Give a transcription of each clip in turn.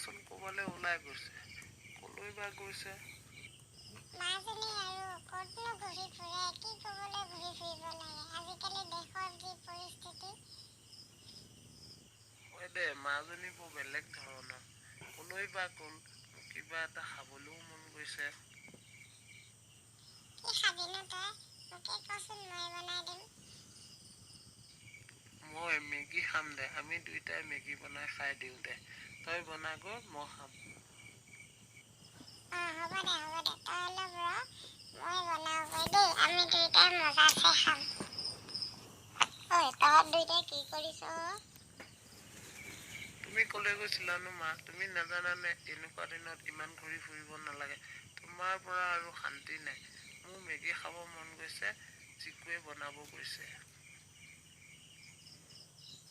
মাচোন ক'বালৈ ওলাই গৈছে কলৈ বা গৈছে মাজনী আৰু ক'তনো ঘূৰি ফুৰে কি ক'বলৈ ঘূৰি ফুৰিব লাগে আজিকালি দেশৰ যি পৰিস্থিতি হয় দে মাজনী বৰ বেলেগ ধৰণৰ কলৈ বা গ'ল কিবা এটা খাবলৈও মন গৈছে কি খাবিনো তই মোকে কচোন মই বনাই দিম মই মেগী খাম দে আমি দুইটাই মেগী বনাই খাই দিওঁ দে তই বনাগৈ মই খাম হ'ব দে তই অলপ ৰ মই বনাওঁগৈ দেই আমি দুইটাই মজাছে খাম ঐ তহঁত দুইটাই কি কৰিছ তুমি কলৈ গৈছিলানো মা তুমি নাজানানে এনেকুৱা দিনত ইমান ঘূৰি ফুৰিব নালাগে তোমাৰ পৰা আৰু শান্তি নাই মোৰ মেগী খাব মন গৈছে যিকোৱে বনাব গৈছে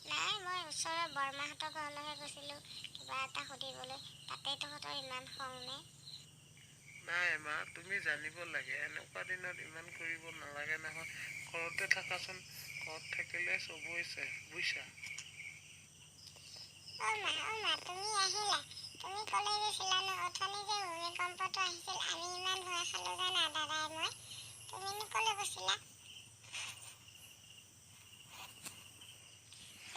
নাই মই ওচৰৰ বৰমাহঁতৰ ঘৰলৈহে গৈছিলোঁ কিবা এটা সুধিবলৈ তাতেই তহঁতৰ ইমান খং নে নাই মা তুমি জানিব লাগে এনেকুৱা দিনত ইমান কৰিব নালাগে নহয় ঘৰতে থাকাচোন ঘৰত থাকিলে চবৈছে বুজিছা মা তুমি আহিলা তুমি কলৈ গৈছিলানো অথনি যে ভূমিকম্পটো আহিছিল আমি ইমান ভয় খালোঁ জানা দাদাই মই তুমিনো কলৈ গৈছিলা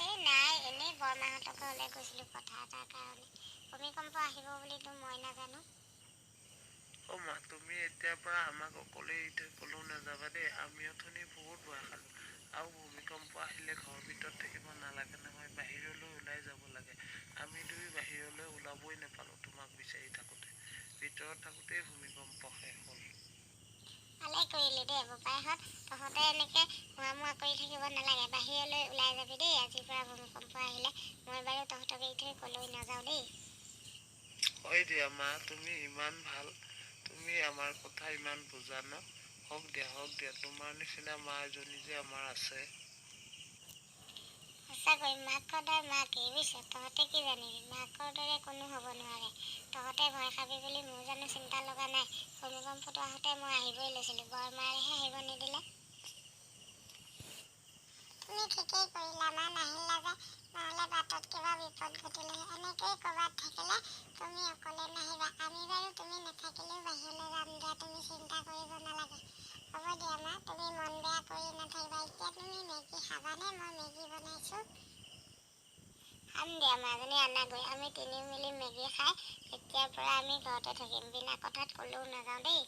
এই নাই এনেই বৰমাহঁতৰ ঘৰলৈ গৈছিলোঁ কথা এটাৰ কাৰণে ভূমিকম্প আহিব বুলিতো মই নাজানো অ মা তুমি এতিয়াৰ পৰা আমাক অকলে এৰি থৈ কলৈও নাযাবা দেই আমি অথনি বহুত ভয় খালোঁ আৰু ভূমিকম্প আহিলে ঘৰৰ ভিতৰত থাকিব নালাগে নহয় বাহিৰলৈ ওলাই যাব লাগে আমি দুয়ো বাহিৰলৈ ওলাবই নাপালোঁ তোমাক বিচাৰি থাকোঁতে ভিতৰত থাকোঁতেই ভূমিকম্প শেষ হ'ল ভালে কৰিলি দেই বোপাইহঁত তহঁতে এনেকৈ মুৱা কৰি থাকিব নালাগে বাহিৰলৈ ওলাই যাবি দেই আজিৰ পৰা ভূমিকম্প আহিলে মই বাৰু তহঁতক এৰি থৈ কলৈ নাযাওঁ দেই হয় দিয়া মা তুমি ইমান ভাল তুমি আমাৰ কথা ইমান বুজা ন হওক দিয়া তোমাৰ নিচিনা মা এজনী যে আমাৰ আছে সঁচাকৈ মাকৰ দৰে মাক বুজিছ তহঁতে কি জানিবি মাকৰ দৰে কোনো হ'ব নোৱাৰে তহঁতে ভয় খাবি বুলি মোৰ জানো চিন্তা লগা নাই ভূমিকম্পটো আহোঁতে মই আহিবই লৈছিলোঁ বৰমায়েহে আহিব নিদিলে তুমি ঠিকেই কৰিলা মা নাহিলা যে নহ'লে বাটত কিবা বিপদ ঘটিলে এনেকৈয়ে ক'ৰবাত থাকিলে তুমি অকলে নাহিবা আমি বাৰু তুমি নাথাকিলেও বাহিৰলৈ যাম দিয়া তুমি চিন্তা কৰিব নালাগে হ'ব দিয়া মা তুমি মন বেয়া কৰি নাথাকিবা এতিয়া তুমি মেগী খাবানে মই মেগী বনাইছোঁ খাম দিয়া মাজনী আনাগৈ আমি তিনি মিলি মেগী খাই এতিয়াৰ পৰা আমি ঘৰতে থাকিম বিনা কথাত ক'লৈও নাযাওঁ দেই